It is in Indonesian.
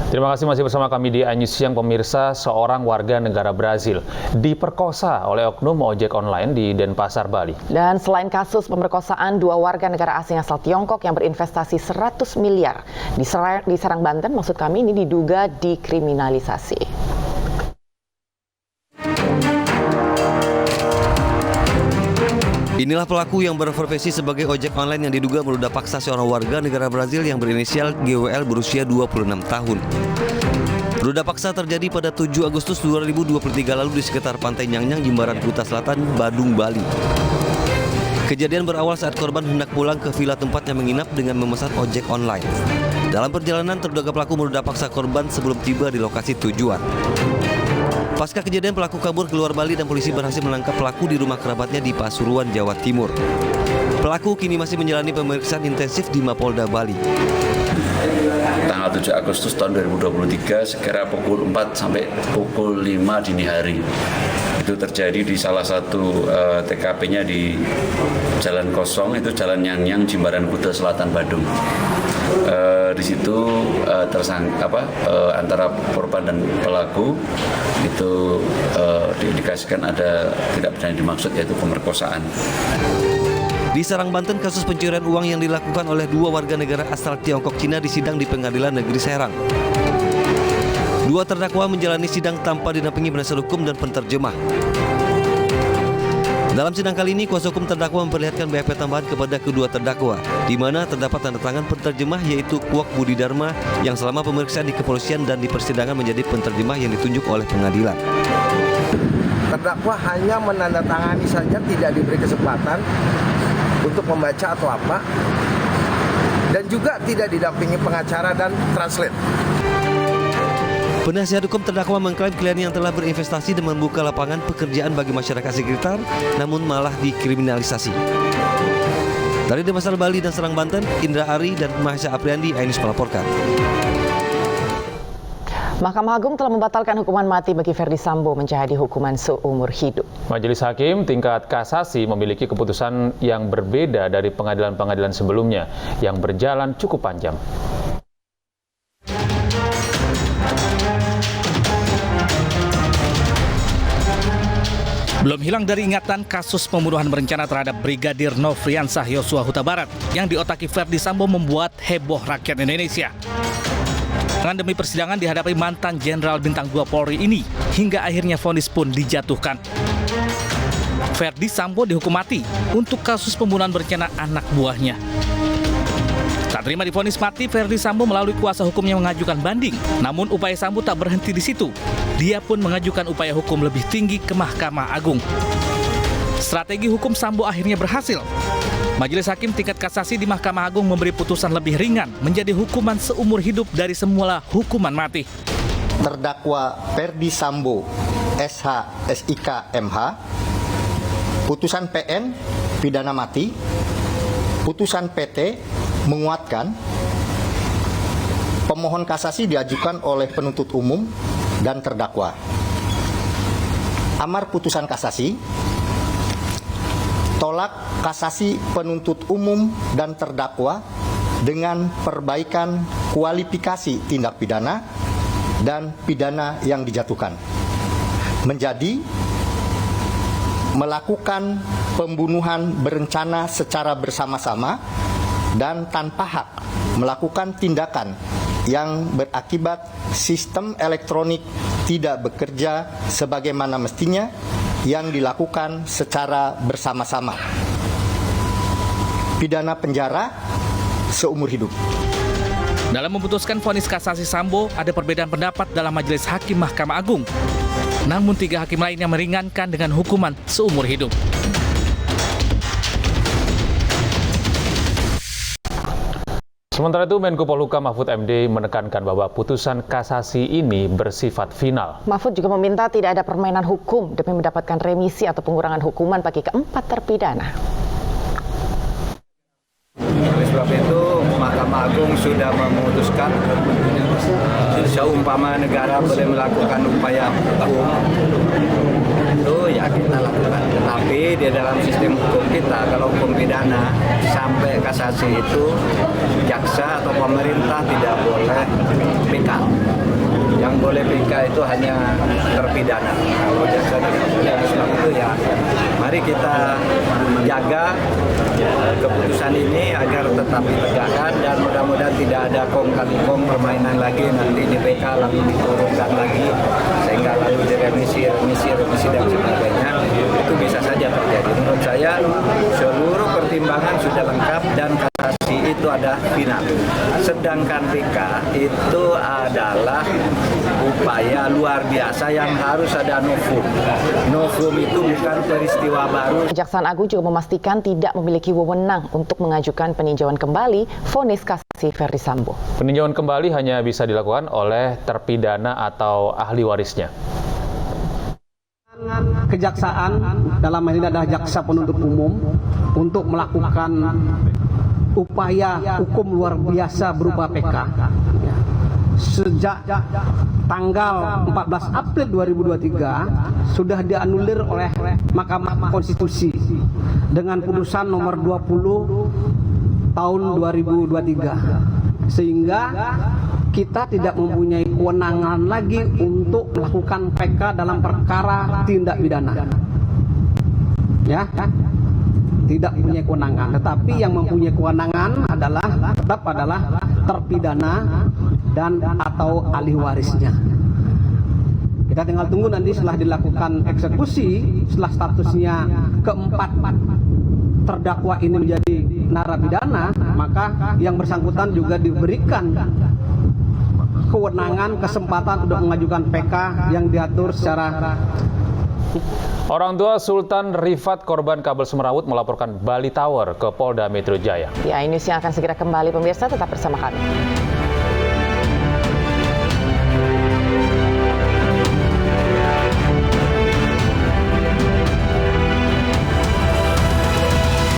Terima kasih masih bersama kami di iNews Siang. Pemirsa, seorang warga negara Brazil diperkosa oleh oknum ojek online di Denpasar, Bali. Dan selain kasus pemerkosaan, dua warga negara asing asal Tiongkok yang berinvestasi 100 miliar di Serang, Banten, maksud kami ini diduga dikriminalisasi. Inilah pelaku yang berprofesi sebagai ojek online yang diduga meludah paksa seorang warga negara Brazil yang berinisial GWL berusia 26 tahun. Meludah paksa terjadi pada 7 Agustus 2023 lalu di sekitar Pantai Nyang-Nyang, Jimbaran Kuta Selatan, Badung, Bali. Kejadian berawal saat korban hendak pulang ke villa tempatnya menginap dengan memesan ojek online. Dalam perjalanan, terduga pelaku meludah paksa korban sebelum tiba di lokasi tujuan. Pasca kejadian, pelaku kabur keluar Bali dan polisi berhasil menangkap pelaku di rumah kerabatnya di Pasuruan, Jawa Timur. Pelaku kini masih menjalani pemeriksaan intensif di Mapolda Bali. Tanggal 7 Agustus tahun 2023 sekira pukul 4 sampai pukul 5 dini hari. Itu terjadi di salah satu TKP-nya di Jalan Kosong, itu Jalan Nyang-Nyang, Jimbaran Kuta Selatan, Badung. Di situ antara korban dan pelaku itu diindikasikan ada tidak pidana dimaksud, yaitu pemerkosaan. Di Serang, Banten, kasus pencurian uang yang dilakukan oleh dua warga negara asal Tiongkok Cina disidang di Pengadilan Negeri Serang. Dua terdakwa menjalani sidang tanpa didampingi penasihat hukum dan penterjemah. Dalam sidang kali ini, kuasa hukum terdakwa memperlihatkan BAP tambahan kepada kedua terdakwa, di mana terdapat tanda tangan penterjemah yaitu Kuok Budi Dharma yang selama pemeriksaan di kepolisian dan di persidangan menjadi penterjemah yang ditunjuk oleh pengadilan. Terdakwa hanya menandatangani saja, tidak diberi kesempatan untuk membaca atau apa, dan juga tidak didampingi pengacara dan translate. Penasihat hukum terdakwa mengklaim kliennya yang telah berinvestasi dan membuka lapangan pekerjaan bagi masyarakat sekitar, namun malah dikriminalisasi. Dari Denpasar, Bali dan Serang, Banten, Indra Ari dan Mahesa Apriandi, iNews melaporkan. Mahkamah Agung telah membatalkan hukuman mati bagi Ferdi Sambo menjadi hukuman seumur hidup. Majelis Hakim tingkat kasasi memiliki keputusan yang berbeda dari pengadilan-pengadilan sebelumnya yang berjalan cukup panjang. Belum hilang dari ingatan kasus pembunuhan berencana terhadap Brigadir Nofriansah Yosua Huta Barat yang diotaki Ferdi Sambo membuat heboh rakyat Indonesia. Demi persidangan dihadapi mantan Jenderal Bintang 2 Polri ini hingga akhirnya vonis pun dijatuhkan. Ferdi Sambo dihukum mati untuk kasus pembunuhan berencana anak buahnya. Tak terima divonis mati, Ferdi Sambo melalui kuasa hukumnya mengajukan banding. Namun upaya Sambo tak berhenti di situ. Dia pun mengajukan upaya hukum lebih tinggi ke Mahkamah Agung. Strategi hukum Sambo akhirnya berhasil. Majelis Hakim tingkat kasasi di Mahkamah Agung memberi putusan lebih ringan menjadi hukuman seumur hidup dari semula hukuman mati. Terdakwa Ferdi Sambo SH SIK MH, putusan PN pidana mati, putusan PT menguatkan, pemohon kasasi diajukan oleh penuntut umum dan terdakwa. Amar putusan kasasi, tolak kasasi penuntut umum dan terdakwa dengan perbaikan kualifikasi tindak pidana dan pidana yang dijatuhkan. Menjadi melakukan pembunuhan berencana secara bersama-sama dan tanpa hak melakukan tindakan yang berakibat sistem elektronik tidak bekerja sebagaimana mestinya yang dilakukan secara bersama-sama. Pidana penjara seumur hidup. Dalam memutuskan vonis kasasi Sambo, ada perbedaan pendapat dalam Majelis Hakim Mahkamah Agung. Namun 3 hakim lainnya meringankan dengan hukuman seumur hidup. Sementara itu, Menko Polhukam Mahfud MD menekankan bahwa putusan kasasi ini bersifat final. Mahfud juga meminta tidak ada permainan hukum demi mendapatkan remisi atau pengurangan hukuman bagi keempat terpidana. Oleh sebab itu, Mahkamah Agung sudah memutuskan seumpama negara boleh melakukan upaya hukum, itu ya kita lakukan. Tetapi di dalam sistem hukum kita, kalau hukum pidana sampai kasasi itu, jaksa atau pemerintah tidak boleh PK. itu hanya terpidana. Kalau jaksa itu ya, mari kita jaga keputusan ini agar tetap ditegakkan dan mudah-mudahan tidak ada kong kali kong permainan lagi nanti di PK lalu diturunkan lagi sehingga lalu direvisi dan sebagainya. Itu bisa saja terjadi. Menurut saya seluruh pertimbangan sudah lengkap dan kasasi itu ada final. Sedangkan PK itu adalah upaya luar biasa yang harus ada novum. Novum itu bukan peristiwa baru. Kejaksaan Agung juga memastikan tidak memiliki wewenang untuk mengajukan peninjauan kembali vonis kasasi Ferdi Sambo. Peninjauan kembali hanya bisa dilakukan oleh terpidana atau ahli warisnya. Kejaksaan dalam hal ini adalah jaksa penuntut umum untuk melakukan upaya hukum luar biasa berupa PK. Sejak tanggal 14 April 2023 sudah dianulir oleh Mahkamah Konstitusi dengan putusan nomor 20 tahun 2023 sehingga kita tidak mempunyai kewenangan lagi untuk melakukan PK dalam perkara tindak pidana. Ya, tidak mempunyai kewenangan. Tetapi yang mempunyai kewenangan tetap adalah terpidana dan atau ahli warisnya. Kita tinggal tunggu nanti setelah dilakukan eksekusi, setelah statusnya keempat terdakwa ini menjadi narapidana, maka yang bersangkutan juga diberikan kewenangan, kesempatan untuk mengajukan PK yang diatur secara. Orang tua Sultan Rifat korban kabel semrawut melaporkan Bali Tower ke Polda Metro Jaya. Ya, ini yang akan segera kembali pemirsa, tetap bersama kami.